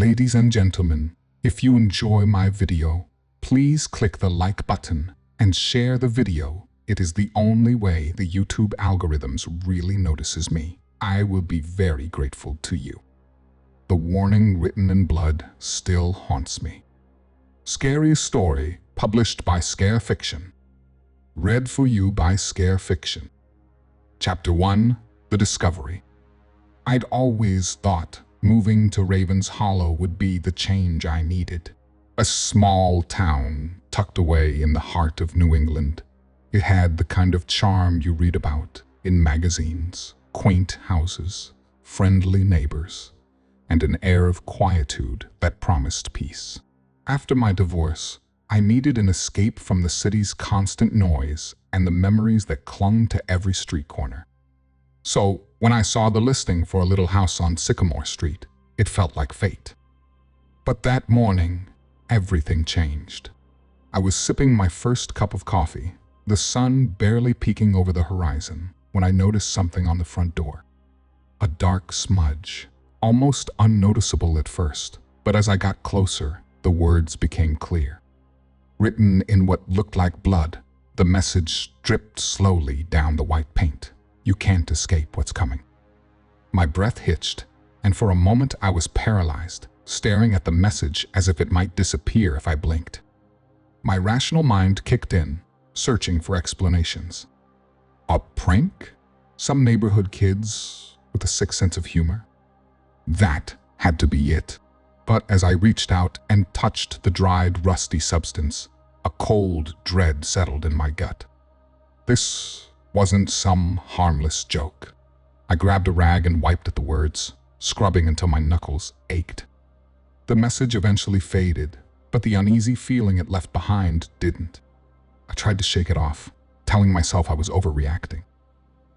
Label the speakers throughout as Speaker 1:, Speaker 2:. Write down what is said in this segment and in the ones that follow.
Speaker 1: Ladies and gentlemen, if you enjoy my video, please click the like button and share the video. It is the only way the YouTube algorithms really notices me. I will be very grateful to you. The warning written in blood still haunts me. Scary story published by Scare Fiction. Read for you by Scare Fiction. Chapter 1, The Discovery. I'd always thought moving to Raven's Hollow would be the change I needed. A small town tucked away in the heart of New England. It had the kind of charm you read about in magazines, quaint houses, friendly neighbors, and an air of quietude that promised peace. After my divorce, I needed an escape from the city's constant noise and the memories that clung to every street corner. So, when I saw the listing for a little house on Sycamore Street, it felt like fate. But that morning, everything changed. I was sipping my first cup of coffee, the sun barely peeking over the horizon, when I noticed something on the front door. A dark smudge, almost unnoticeable at first, but as I got closer, the words became clear. Written in what looked like blood, the message dripped slowly down the white paint. You can't escape what's coming. My breath hitched, and for a moment I was paralyzed, staring at the message as if it might disappear if I blinked. My rational mind kicked in, searching for explanations. A prank? Some neighborhood kids with a sick sense of humor? That had to be it. But as I reached out and touched the dried, rusty substance, a cold dread settled in my gut. This wasn't some harmless joke. I grabbed a rag and wiped at the words, scrubbing until my knuckles ached. The message eventually faded, but the uneasy feeling it left behind didn't. I tried to shake it off, telling myself I was overreacting.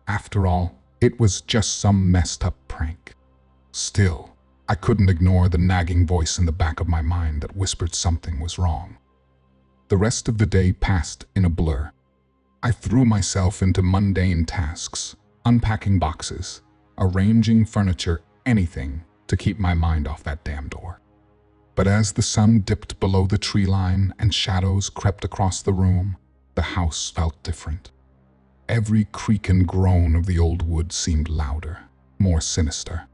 Speaker 1: After all, it was just some messed up prank. Still, I couldn't ignore the nagging voice in the back of my mind that whispered something was wrong. The rest of the day passed in a blur. I threw myself into mundane tasks, unpacking boxes, arranging furniture, anything to keep my mind off that damn door. But as the sun dipped below the tree line and shadows crept across the room, the house felt different. Every creak and groan of the old wood seemed louder, more sinister.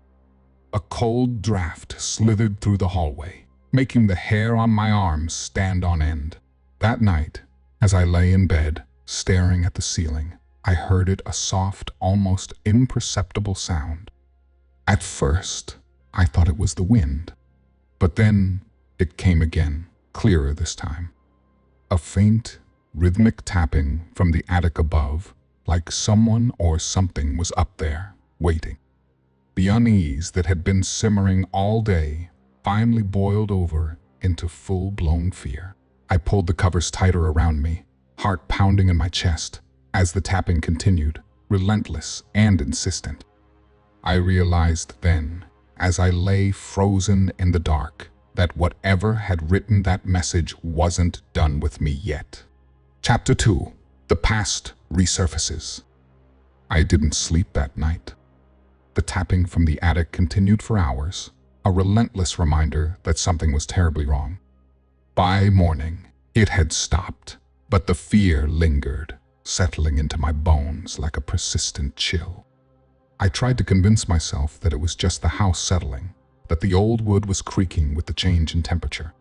Speaker 1: A cold draft slithered through the hallway, making the hair on my arms stand on end. That night, as I lay in bed, staring at the ceiling, I heard it, a soft, almost imperceptible sound. At first, I thought it was the wind. But then it came again, clearer this time. A faint, rhythmic tapping from the attic above, like someone or something was up there, waiting. The unease that had been simmering all day finally boiled over into full-blown fear. I pulled the covers tighter around me, heart pounding in my chest, as the tapping continued, relentless and insistent. I realized then, as I lay frozen in the dark, that whatever had written that message wasn't done with me yet. Chapter 2, The Past Resurfaces. I didn't sleep that night. The tapping from the attic continued for hours, a relentless reminder that something was terribly wrong. By morning, it had stopped, but the fear lingered, settling into my bones like a persistent chill. I tried to convince myself that it was just the house settling, that the old wood was creaking with the change in temperature.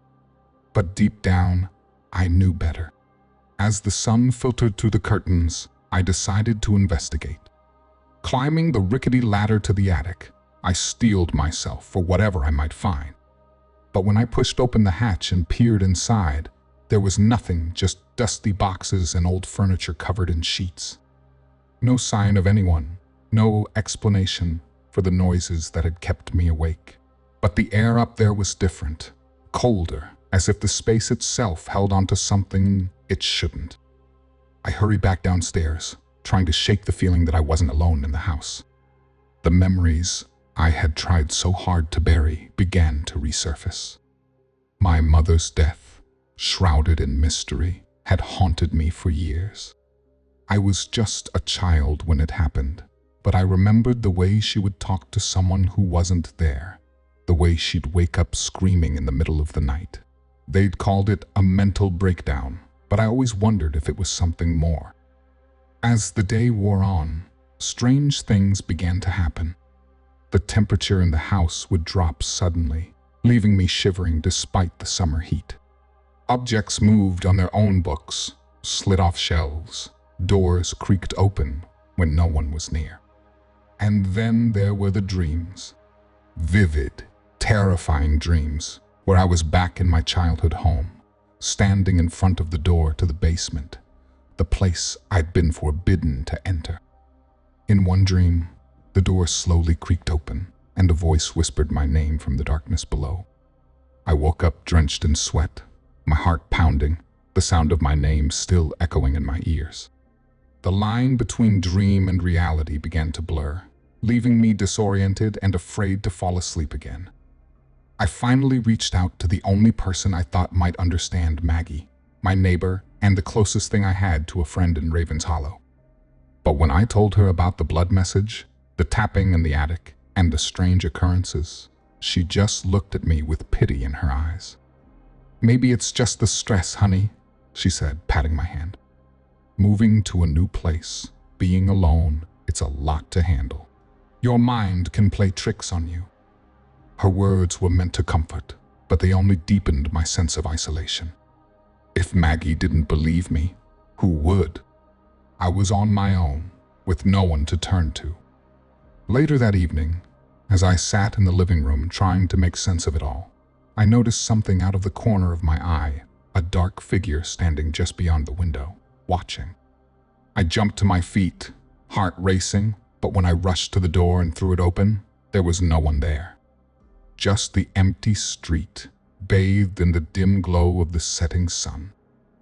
Speaker 1: But deep down, I knew better. As the sun filtered through the curtains, I decided to investigate. Climbing the rickety ladder to the attic, I steeled myself for whatever I might find. But when I pushed open the hatch and peered inside, there was nothing, just dusty boxes and old furniture covered in sheets. No sign of anyone. No explanation for the noises that had kept me awake. But the air up there was different, colder, as if the space itself held onto something it shouldn't. I hurried back downstairs, trying to shake the feeling that I wasn't alone in the house. The memories I had tried so hard to bury began to resurface. My mother's death, shrouded in mystery, had haunted me for years. I was just a child when it happened, but I remembered the way she would talk to someone who wasn't there, the way she'd wake up screaming in the middle of the night. They'd called it a mental breakdown, but I always wondered if it was something more. As the day wore on, strange things began to happen. The temperature in the house would drop suddenly, leaving me shivering despite the summer heat. Objects moved on their own books, slid off shelves, doors creaked open when no one was near. And then there were the dreams. Vivid, terrifying dreams where I was back in my childhood home, standing in front of the door to the basement, the place I'd been forbidden to enter. In one dream, the door slowly creaked open, and a voice whispered my name from the darkness below. I woke up drenched in sweat, my heart pounding, the sound of my name still echoing in my ears. The line between dream and reality began to blur, leaving me disoriented and afraid to fall asleep again. I finally reached out to the only person I thought might understand, Maggie, my neighbor and the closest thing I had to a friend in Raven's Hollow. But when I told her about the blood message, the tapping in the attic, and the strange occurrences, she just looked at me with pity in her eyes. "Maybe it's just the stress, honey," she said, patting my hand. "Moving to a new place, being alone, it's a lot to handle. Your mind can play tricks on you." Her words were meant to comfort, but they only deepened my sense of isolation. If Maggie didn't believe me, who would? I was on my own, with no one to turn to. Later that evening, as I sat in the living room trying to make sense of it all, I noticed something out of the corner of my eye, a dark figure standing just beyond the window, watching. I jumped to my feet, heart racing, but when I rushed to the door and threw it open, there was no one there. Just the empty street, bathed in the dim glow of the setting sun.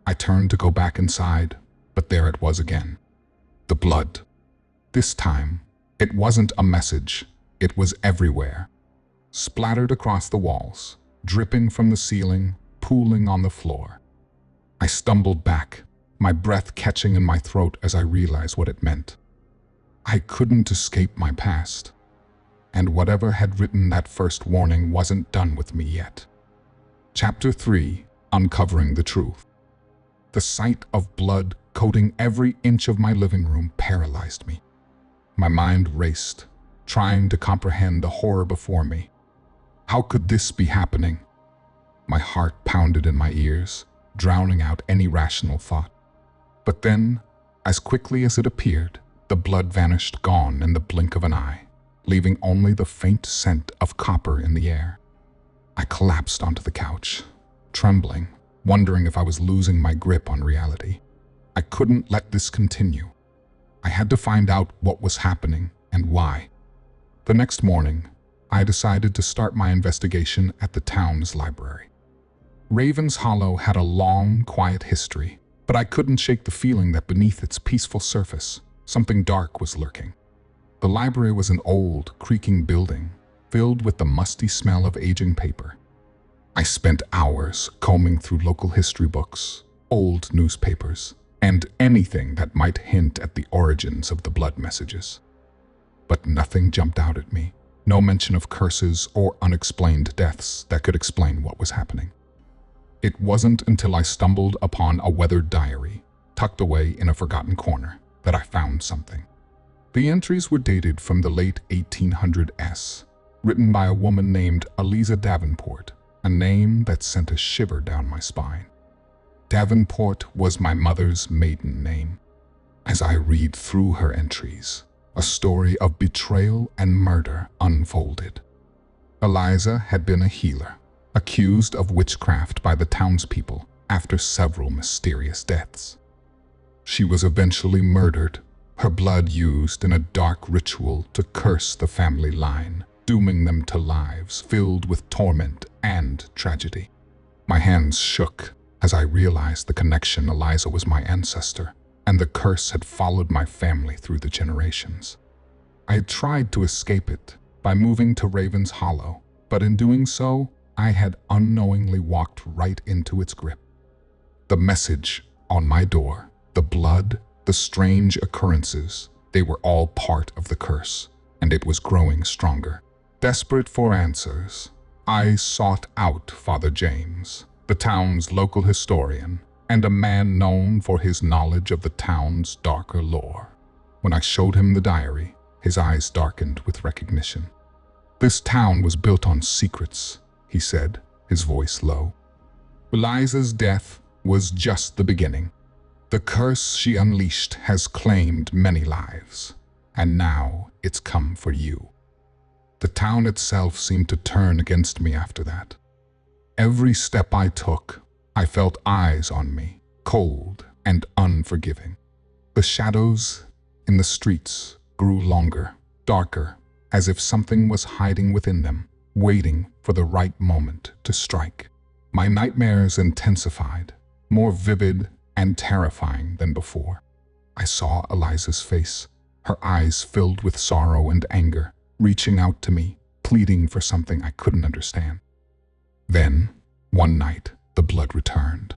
Speaker 1: I turned to go back inside, but there it was again. The blood. This time, it wasn't a message, it was everywhere. Splattered across the walls, dripping from the ceiling, pooling on the floor. I stumbled back, my breath catching in my throat as I realized what it meant. I couldn't escape my past, and whatever had written that first warning wasn't done with me yet. Chapter 3: Uncovering the Truth. The sight of blood coating every inch of my living room paralyzed me. My mind raced, trying to comprehend the horror before me. How could this be happening? My heart pounded in my ears, drowning out any rational thought. But then, as quickly as it appeared, the blood vanished, gone in the blink of an eye, leaving only the faint scent of copper in the air. I collapsed onto the couch, trembling, wondering if I was losing my grip on reality. I couldn't let this continue. I had to find out what was happening and why. The next morning, I decided to start my investigation at the town's library. Raven's Hollow had a long, quiet history, but I couldn't shake the feeling that beneath its peaceful surface, something dark was lurking. The library was an old, creaking building, filled with the musty smell of aging paper. I spent hours combing through local history books, old newspapers, and anything that might hint at the origins of the blood messages. But nothing jumped out at me, no mention of curses or unexplained deaths that could explain what was happening. It wasn't until I stumbled upon a weathered diary, tucked away in a forgotten corner, that I found something. The entries were dated from the late 1800s, written by a woman named Eliza Davenport, a name that sent a shiver down my spine. Davenport was my mother's maiden name. As I read through her entries, a story of betrayal and murder unfolded. Eliza had been a healer, accused of witchcraft by the townspeople after several mysterious deaths. She was eventually murdered, her blood used in a dark ritual to curse the family line, dooming them to lives filled with torment and tragedy. My hands shook as I realized the connection. Eliza was my ancestor, and the curse had followed my family through the generations. I had tried to escape it by moving to Raven's Hollow, but in doing so, I had unknowingly walked right into its grip. The message on my door, the blood, the strange occurrences, they were all part of the curse, and it was growing stronger. Desperate for answers, I sought out Father James, the town's local historian, and a man known for his knowledge of the town's darker lore. When I showed him the diary, his eyes darkened with recognition. "This town was built on secrets," he said, his voice low. "Eliza's death was just the beginning. The curse she unleashed has claimed many lives, and now it's come for you." The town itself seemed to turn against me after that. Every step I took, I felt eyes on me, cold and unforgiving. The shadows in the streets grew longer, darker, as if something was hiding within them, waiting for the right moment to strike. My nightmares intensified, more vivid and terrifying than before. I saw Eliza's face, her eyes filled with sorrow and anger, reaching out to me, pleading for something I couldn't understand. Then, one night, the blood returned.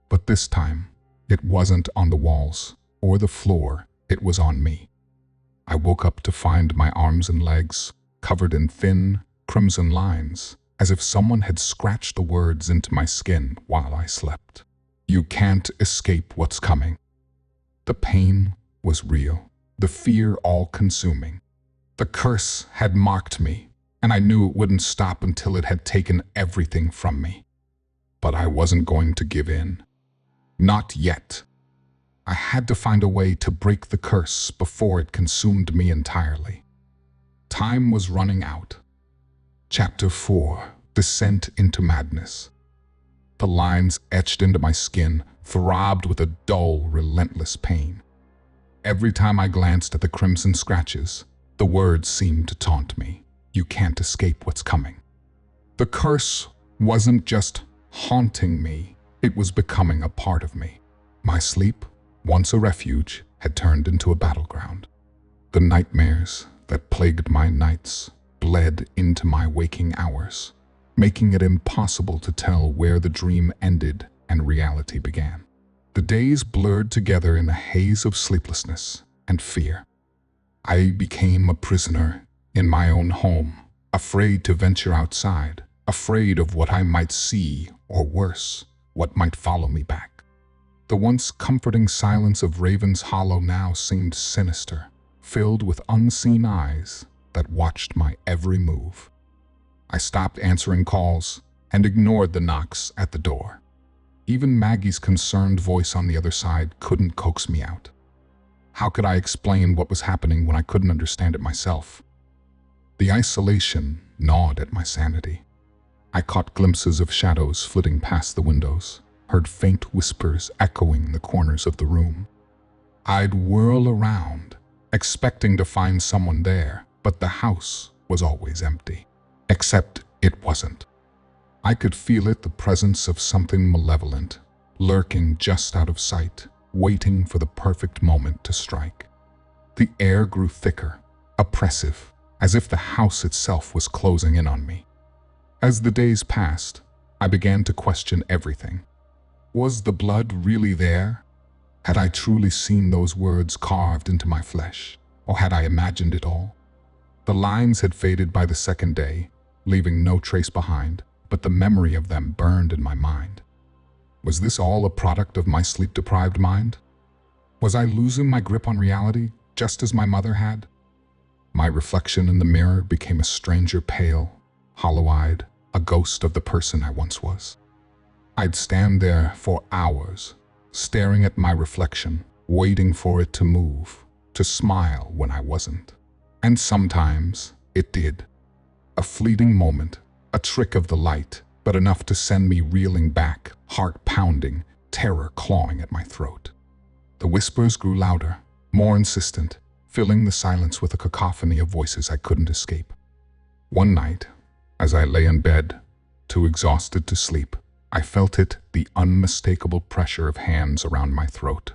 Speaker 1: But this time, it wasn't on the walls or the floor, it was on me. I woke up to find my arms and legs covered in thin, crimson lines, as if someone had scratched the words into my skin while I slept. "You can't escape what's coming." The pain was real, the fear all-consuming. The curse had marked me, and I knew it wouldn't stop until it had taken everything from me. But I wasn't going to give in. Not yet. I had to find a way to break the curse before it consumed me entirely. Time was running out. Chapter 4: Descent into Madness. The lines etched into my skin throbbed with a dull, relentless pain. Every time I glanced at the crimson scratches, the words seemed to taunt me. "You can't escape what's coming." The curse wasn't just haunting me, it was becoming a part of me. My sleep, once a refuge, had turned into a battleground. The nightmares that plagued my nights bled into my waking hours, making it impossible to tell where the dream ended and reality began. The days blurred together in a haze of sleeplessness and fear. I became a prisoner in my own home, afraid to venture outside, afraid of what I might see, or worse, what might follow me back. The once comforting silence of Raven's Hollow now seemed sinister, filled with unseen eyes that watched my every move. I stopped answering calls and ignored the knocks at the door. Even Maggie's concerned voice on the other side couldn't coax me out. How could I explain what was happening when I couldn't understand it myself? The isolation gnawed at my sanity. I caught glimpses of shadows flitting past the windows, heard faint whispers echoing the corners of the room. I'd whirl around, expecting to find someone there, but the house was always empty. Except it wasn't. I could feel it, the presence of something malevolent, lurking just out of sight, waiting for the perfect moment to strike. The air grew thicker, oppressive, as if the house itself was closing in on me. As the days passed, I began to question everything. Was the blood really there? Had I truly seen those words carved into my flesh, or had I imagined it all? The lines had faded by the second day, leaving no trace behind, but the memory of them burned in my mind. Was this all a product of my sleep-deprived mind? Was I losing my grip on reality, just as my mother had? My reflection in the mirror became a stranger, pale, hollow-eyed, a ghost of the person I once was. I'd stand there for hours, staring at my reflection, waiting for it to move, to smile when I wasn't. And sometimes it did. A fleeting moment, a trick of the light, but enough to send me reeling back, heart pounding, terror clawing at my throat. The whispers grew louder, more insistent, filling the silence with a cacophony of voices I couldn't escape. One night, as I lay in bed, too exhausted to sleep, I felt it, the unmistakable pressure of hands around my throat,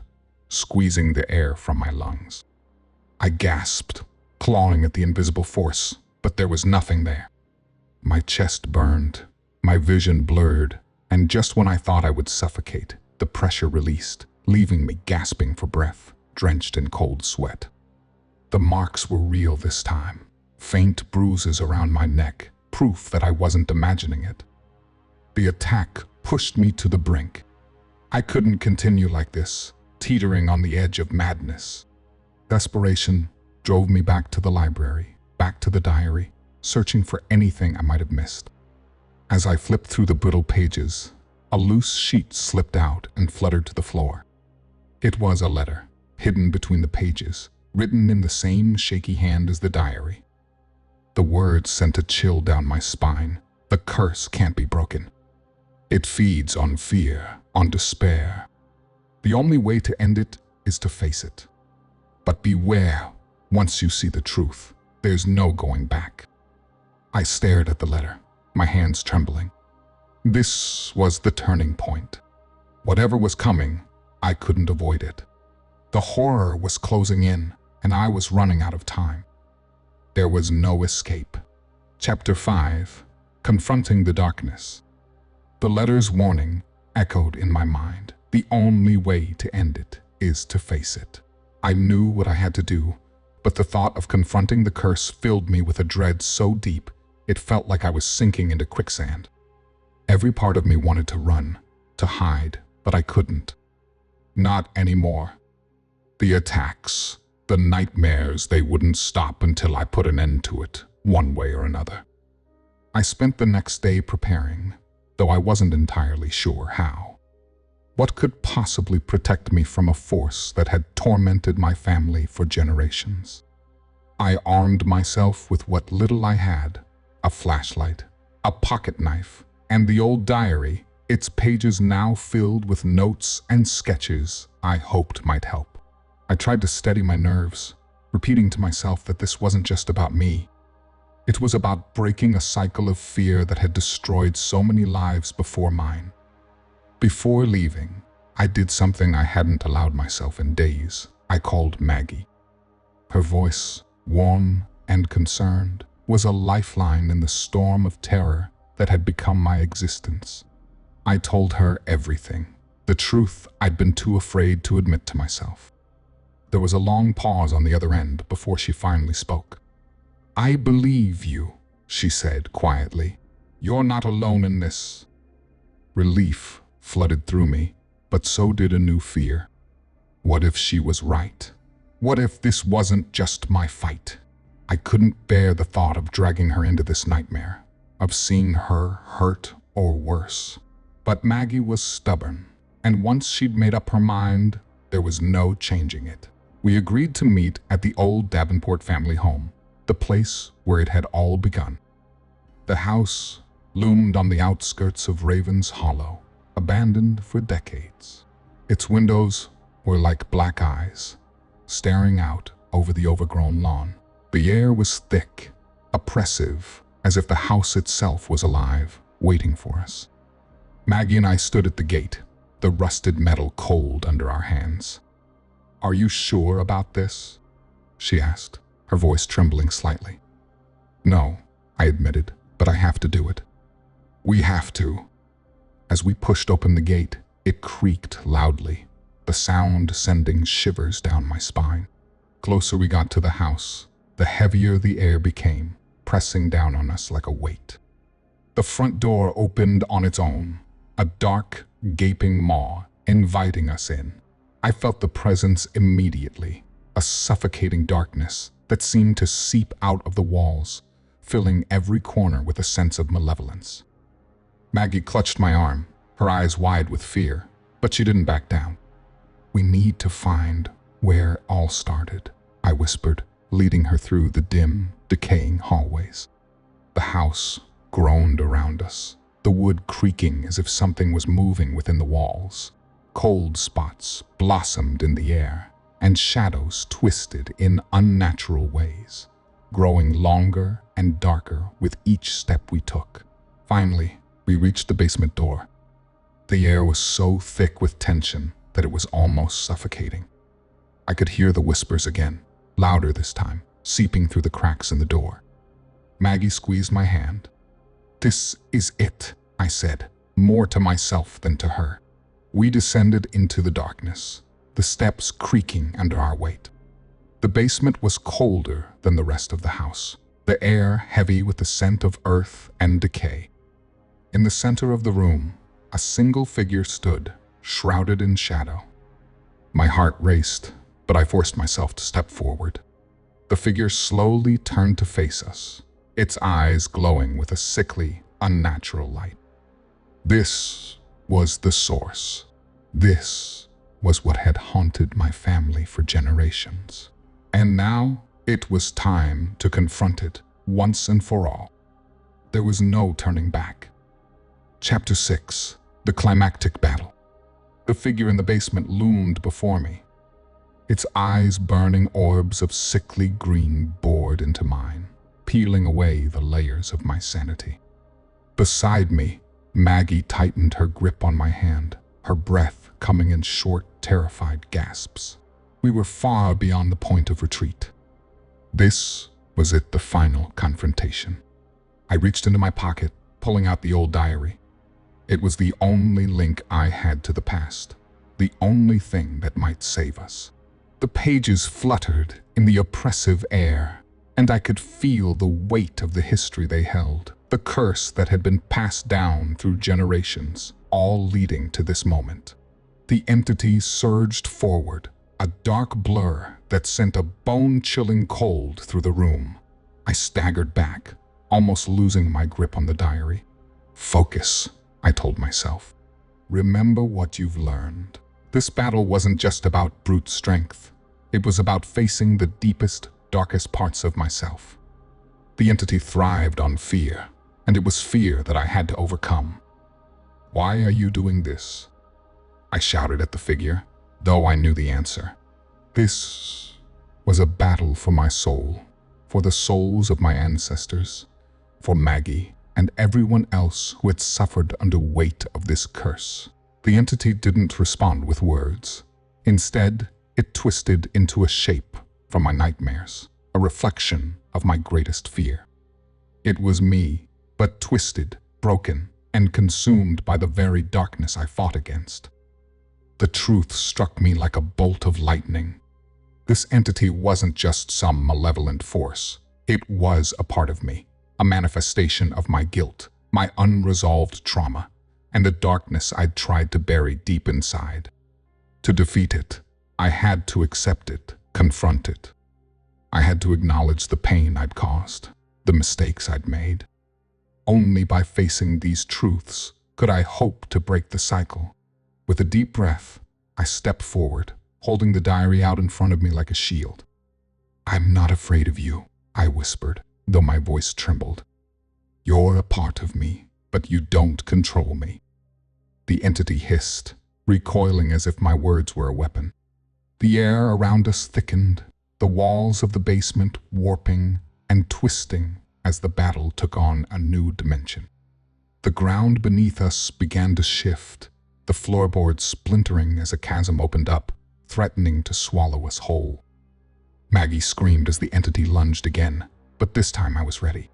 Speaker 1: squeezing the air from my lungs. I gasped, clawing at the invisible force, but there was nothing there. My chest burned, my vision blurred, and just when I thought I would suffocate, the pressure released, leaving me gasping for breath, drenched in cold sweat. The marks were real this time, faint bruises around my neck, proof that I wasn't imagining it. The attack pushed me to the brink. I couldn't continue like this, teetering on the edge of madness. Desperation drove me back to the library, back to the diary, searching for anything I might have missed. As I flipped through the brittle pages, a loose sheet slipped out and fluttered to the floor. It was a letter, hidden between the pages, written in the same shaky hand as the diary. The words sent a chill down my spine. The curse can't be broken. It feeds on fear, on despair. The only way to end it is to face it. But beware, once you see the truth, there's no going back. I stared at the letter, my hands trembling. This was the turning point. Whatever was coming, I couldn't avoid it. The horror was closing in, and I was running out of time. There was no escape. Chapter 5, Confronting the Darkness. The letter's warning echoed in my mind. The only way to end it is to face it. I knew what I had to do, but the thought of confronting the curse filled me with a dread so deep it felt like I was sinking into quicksand. Every part of me wanted to run, to hide, but I couldn't. Not anymore. The attacks, the nightmares, they wouldn't stop until I put an end to it, one way or another. I spent the next day preparing, though I wasn't entirely sure how. What could possibly protect me from a force that had tormented my family for generations? I armed myself with what little I had, a flashlight, a pocket knife, and the old diary, its pages now filled with notes and sketches I hoped might help. I tried to steady my nerves, repeating to myself that this wasn't just about me. It was about breaking a cycle of fear that had destroyed so many lives before mine. Before leaving, I did something I hadn't allowed myself in days. I called Maggie. Her voice, warm and concerned, was a lifeline in the storm of terror that had become my existence. I told her everything, the truth I'd been too afraid to admit to myself. There was a long pause on the other end before she finally spoke. "I believe you," she said quietly. "You're not alone in this." Relief flooded through me, but so did a new fear. What if she was right? What if this wasn't just my fight? I couldn't bear the thought of dragging her into this nightmare, of seeing her hurt or worse. But Maggie was stubborn, and once she'd made up her mind, there was no changing it. We agreed to meet at the old Davenport family home, the place where it had all begun. The house loomed on the outskirts of Raven's Hollow, abandoned for decades. Its windows were like black eyes, staring out over the overgrown lawn. The air was thick, oppressive, as if the house itself was alive, waiting for us. Maggie and I stood at the gate, the rusted metal cold under our hands. "Are you sure about this?" she asked, her voice trembling slightly. "No," I admitted, "but I have to do it." "We have to." As we pushed open the gate, it creaked loudly, the sound sending shivers down my spine. Closer we got to the house, the heavier the air became, pressing down on us like a weight. The front door opened on its own, a dark, gaping maw inviting us in. I felt the presence immediately, a suffocating darkness that seemed to seep out of the walls, filling every corner with a sense of malevolence. Maggie clutched my arm, her eyes wide with fear, but she didn't back down. "We need to find where it all started," I whispered, leading her through the dim, decaying hallways. The house groaned around us, the wood creaking as if something was moving within the walls. Cold spots blossomed in the air, and shadows twisted in unnatural ways, growing longer and darker with each step we took. Finally, we reached the basement door. The air was so thick with tension that it was almost suffocating. I could hear the whispers again, louder this time, seeping through the cracks in the door. Maggie squeezed my hand. "This is it," I said, more to myself than to her. We descended into the darkness, the steps creaking under our weight. The basement was colder than the rest of the house, the air heavy with the scent of earth and decay. In the center of the room, a single figure stood, shrouded in shadow. My heart raced, but I forced myself to step forward. The figure slowly turned to face us, its eyes glowing with a sickly, unnatural light. This was the source. This was what had haunted my family for generations. And now it was time to confront it once and for all. There was no turning back. Chapter 6: The Climactic Battle. The figure in the basement loomed before me. Its eyes burning orbs of sickly green bored into mine, peeling away the layers of my sanity. Beside me, Maggie tightened her grip on my hand, her breath coming in short, terrified gasps. We were far beyond the point of retreat. This was it, the final confrontation. I reached into my pocket, pulling out the old diary. It was the only link I had to the past, the only thing that might save us. The pages fluttered in the oppressive air, and I could feel the weight of the history they held, the curse that had been passed down through generations, all leading to this moment. The entity surged forward, a dark blur that sent a bone-chilling cold through the room. I staggered back, almost losing my grip on the diary. Focus, I told myself. Remember what you've learned. This battle wasn't just about brute strength. It was about facing the deepest, darkest parts of myself. The entity thrived on fear, and it was fear that I had to overcome. "Why are you doing this?" I shouted at the figure, though I knew the answer. This was a battle for my soul, for the souls of my ancestors, for Maggie and everyone else who had suffered under weight of this curse. The entity didn't respond with words. Instead, it twisted into a shape from my nightmares, a reflection of my greatest fear. It was me, but twisted, broken, and consumed by the very darkness I fought against. The truth struck me like a bolt of lightning. This entity wasn't just some malevolent force. It was a part of me, a manifestation of my guilt, my unresolved trauma, and the darkness I'd tried to bury deep inside. To defeat it, I had to accept it, confront it. I had to acknowledge the pain I'd caused, the mistakes I'd made. Only by facing these truths could I hope to break the cycle. With a deep breath, I stepped forward, holding the diary out in front of me like a shield. "I'm not afraid of you," I whispered, though my voice trembled. "You're a part of me, but you don't control me." The entity hissed, recoiling as if my words were a weapon. The air around us thickened, the walls of the basement warping and twisting as the battle took on a new dimension. The ground beneath us began to shift, the floorboards splintering as a chasm opened up, threatening to swallow us whole. Maggie screamed as the entity lunged again, but this time I was ready.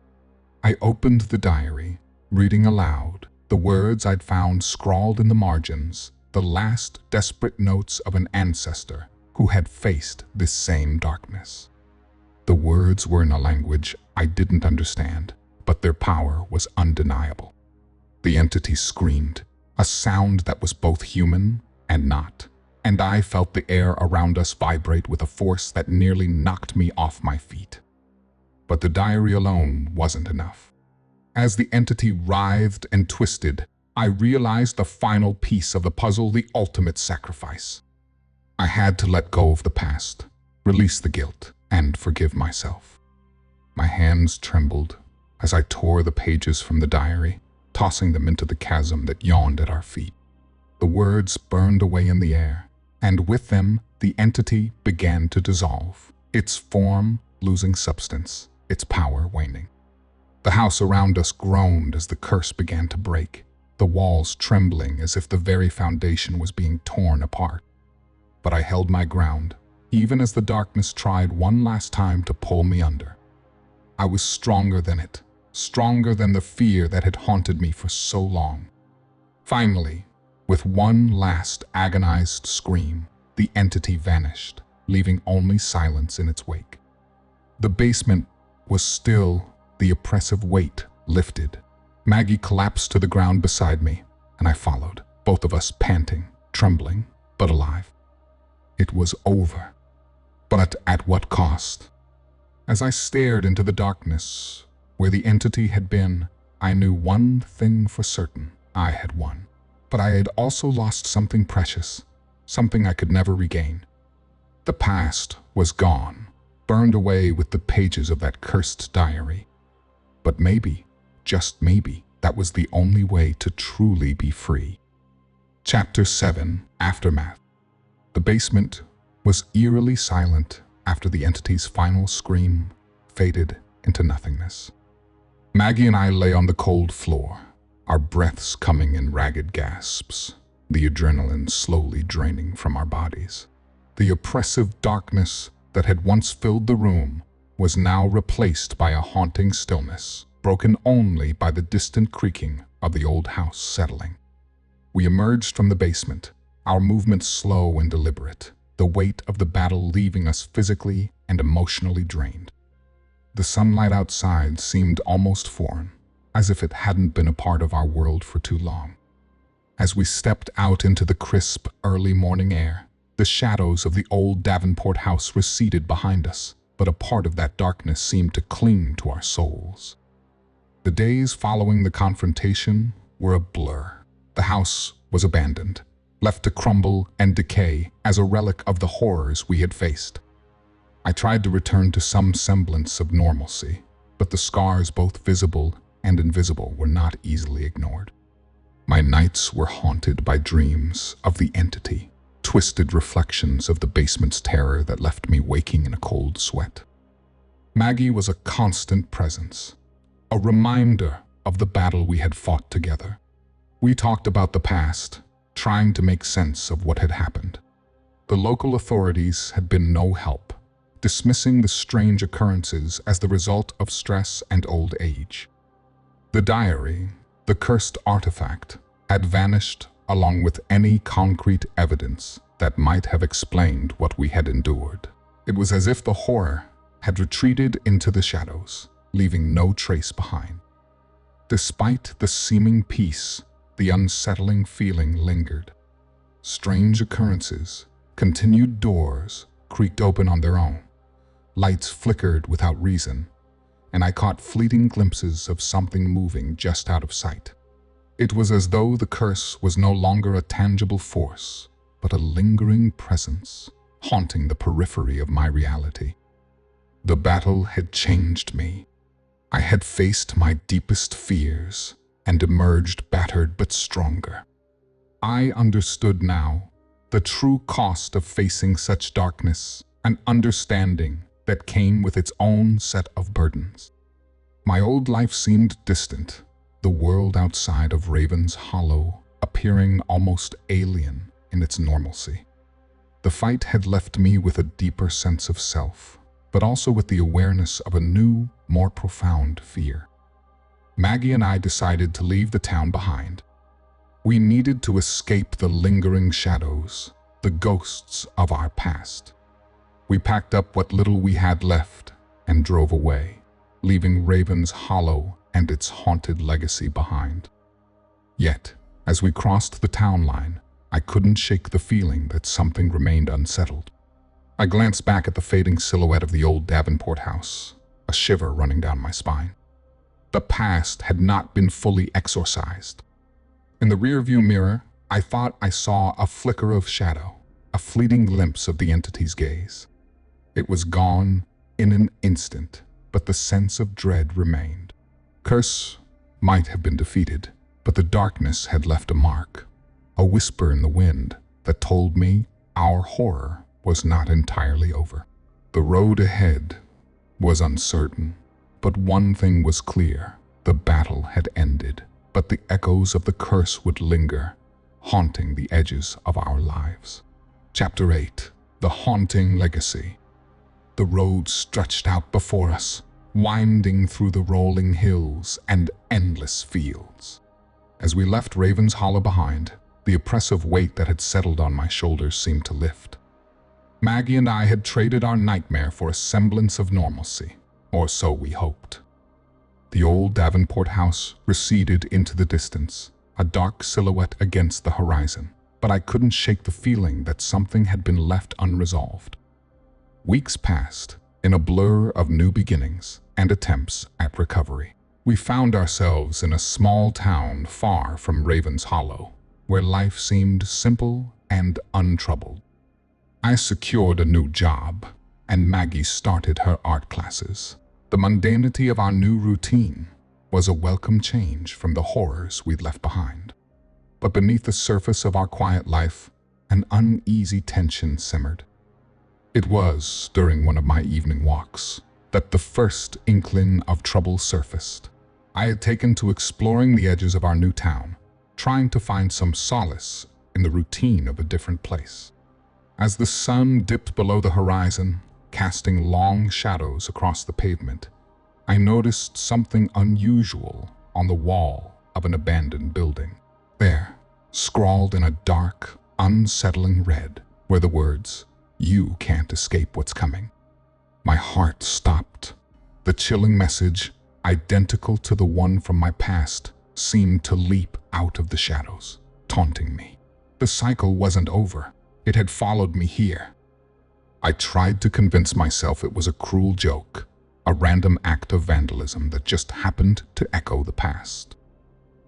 Speaker 1: I opened the diary, reading aloud the words I'd found scrawled in the margins, the last desperate notes of an ancestor who had faced this same darkness. The words were in a language I didn't understand, but their power was undeniable. The entity screamed, a sound that was both human and not, and I felt the air around us vibrate with a force that nearly knocked me off my feet. But the diary alone wasn't enough. As the entity writhed and twisted, I realized the final piece of the puzzle, the ultimate sacrifice. I had to let go of the past, release the guilt, and forgive myself. My hands trembled as I tore the pages from the diary, tossing them into the chasm that yawned at our feet. The words burned away in the air, and with them, the entity began to dissolve, its form losing substance, its power waning. The house around us groaned as the curse began to break, the walls trembling as if the very foundation was being torn apart. But I held my ground, even as the darkness tried one last time to pull me under. I was stronger than it, stronger than the fear that had haunted me for so long. Finally, with one last agonized scream, the entity vanished, leaving only silence in its wake. The basement was still, the oppressive weight lifted. Maggie collapsed to the ground beside me, and I followed, both of us panting, trembling, but alive. It was over. But at what cost? As I stared into the darkness, where the entity had been, I knew one thing for certain. I had won. But I had also lost something precious, something I could never regain. The past was gone, burned away with the pages of that cursed diary. But maybe, just maybe, that was the only way to truly be free. Chapter 7: Aftermath. The basement was eerily silent after the entity's final scream faded into nothingness. Maggie and I lay on the cold floor, our breaths coming in ragged gasps, the adrenaline slowly draining from our bodies. The oppressive darkness that had once filled the room was now replaced by a haunting stillness, broken only by the distant creaking of the old house settling. We emerged from the basement, our movements slow and deliberate, the weight of the battle leaving us physically and emotionally drained. The sunlight outside seemed almost foreign, as if it hadn't been a part of our world for too long. As we stepped out into the crisp, early morning air, the shadows of the old Davenport house receded behind us, but a part of that darkness seemed to cling to our souls. The days following the confrontation were a blur. The house was abandoned, left to crumble and decay as a relic of the horrors we had faced. I tried to return to some semblance of normalcy, but the scars, both visible and invisible, were not easily ignored. My nights were haunted by dreams of the entity, twisted reflections of the basement's terror that left me waking in a cold sweat. Maggie was a constant presence, a reminder of the battle we had fought together. We talked about the past, trying to make sense of what had happened. The local authorities had been no help, dismissing the strange occurrences as the result of stress and old age. The diary, the cursed artifact, had vanished along with any concrete evidence that might have explained what we had endured. It was as if the horror had retreated into the shadows, leaving no trace behind. Despite the seeming peace, the unsettling feeling lingered. Strange occurrences, continued doors creaked open on their own. Lights flickered without reason, and I caught fleeting glimpses of something moving just out of sight. It was as though the curse was no longer a tangible force, but a lingering presence, haunting the periphery of my reality. The battle had changed me. I had faced my deepest fears and emerged battered but stronger. I understood now the true cost of facing such darkness, an understanding that came with its own set of burdens. My old life seemed distant, the world outside of Raven's Hollow appearing almost alien in its normalcy. The fight had left me with a deeper sense of self, but also with the awareness of a new, more profound fear. Maggie and I decided to leave the town behind. We needed to escape the lingering shadows, the ghosts of our past. We packed up what little we had left and drove away, leaving Raven's Hollow and its haunted legacy behind. Yet, as we crossed the town line, I couldn't shake the feeling that something remained unsettled. I glanced back at the fading silhouette of the old Davenport house, a shiver running down my spine. The past had not been fully exorcised. In the rearview mirror, I thought I saw a flicker of shadow, a fleeting glimpse of the entity's gaze. It was gone in an instant, but the sense of dread remained. Curse might have been defeated, but the darkness had left a mark, a whisper in the wind that told me our horror was not entirely over. The road ahead was uncertain, but one thing was clear: the battle had ended, but the echoes of the curse would linger, haunting the edges of our lives. Chapter 8: The Haunting Legacy. The road stretched out before us, winding through the rolling hills and endless fields. As we left Raven's Hollow behind, the oppressive weight that had settled on my shoulders seemed to lift. Maggie and I had traded our nightmare for a semblance of normalcy. or so we hoped. The old Davenport house receded into the distance, a dark silhouette against the horizon, but I couldn't shake the feeling that something had been left unresolved. Weeks passed, in a blur of new beginnings and attempts at recovery. We found ourselves in a small town far from Raven's Hollow, where life seemed simple and untroubled. I secured a new job, and Maggie started her art classes. The mundanity of our new routine was a welcome change from the horrors we'd left behind. But beneath the surface of our quiet life, an uneasy tension simmered. It was during one of my evening walks that the first inkling of trouble surfaced. I had taken to exploring the edges of our new town, trying to find some solace in the routine of a different place. As the sun dipped below the horizon, casting long shadows across the pavement, I noticed something unusual on the wall of an abandoned building. There, scrawled in a dark, unsettling red, were the words, "You can't escape what's coming." My heart stopped. The chilling message, identical to the one from my past, seemed to leap out of the shadows, taunting me. The cycle wasn't over. It had followed me here. I tried to convince myself it was a cruel joke, a random act of vandalism that just happened to echo the past.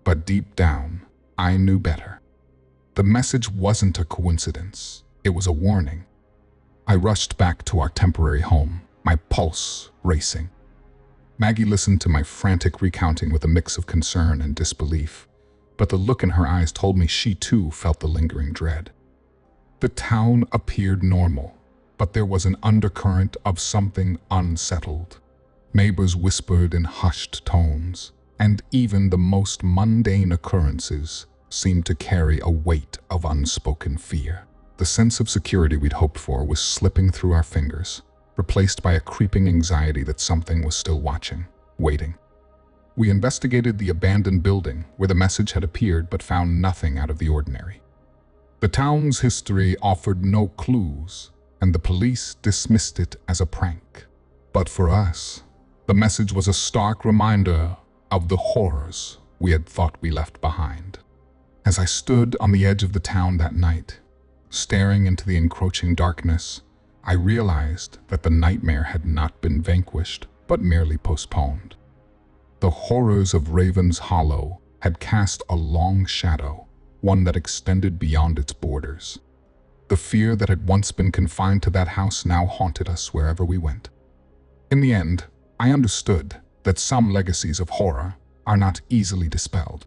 Speaker 1: But deep down, I knew better. The message wasn't a coincidence. It was a warning. I rushed back to our temporary home, my pulse racing. Maggie listened to my frantic recounting with a mix of concern and disbelief, but the look in her eyes told me she too felt the lingering dread. The town appeared normal, but there was an undercurrent of something unsettled. Neighbors whispered in hushed tones, and even the most mundane occurrences seemed to carry a weight of unspoken fear. The sense of security we'd hoped for was slipping through our fingers, replaced by a creeping anxiety that something was still watching, waiting. We investigated the abandoned building where the message had appeared but found nothing out of the ordinary. The town's history offered no clues, and the police dismissed it as a prank. But for us, the message was a stark reminder of the horrors we had thought we left behind. As I stood on the edge of the town that night, staring into the encroaching darkness, I realized that the nightmare had not been vanquished, but merely postponed. The horrors of Raven's Hollow had cast a long shadow, one that extended beyond its borders. The fear that had once been confined to that house now haunted us wherever we went. In the end, I understood that some legacies of horror are not easily dispelled.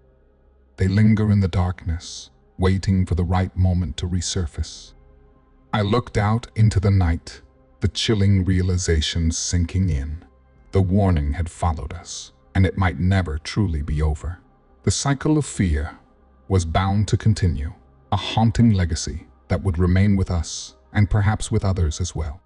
Speaker 1: They linger in the darkness, waiting for the right moment to resurface. I looked out into the night, the chilling realization sinking in. The warning had followed us, and it might never truly be over. The cycle of fear was bound to continue, a haunting legacy that would remain with us and perhaps with others as well.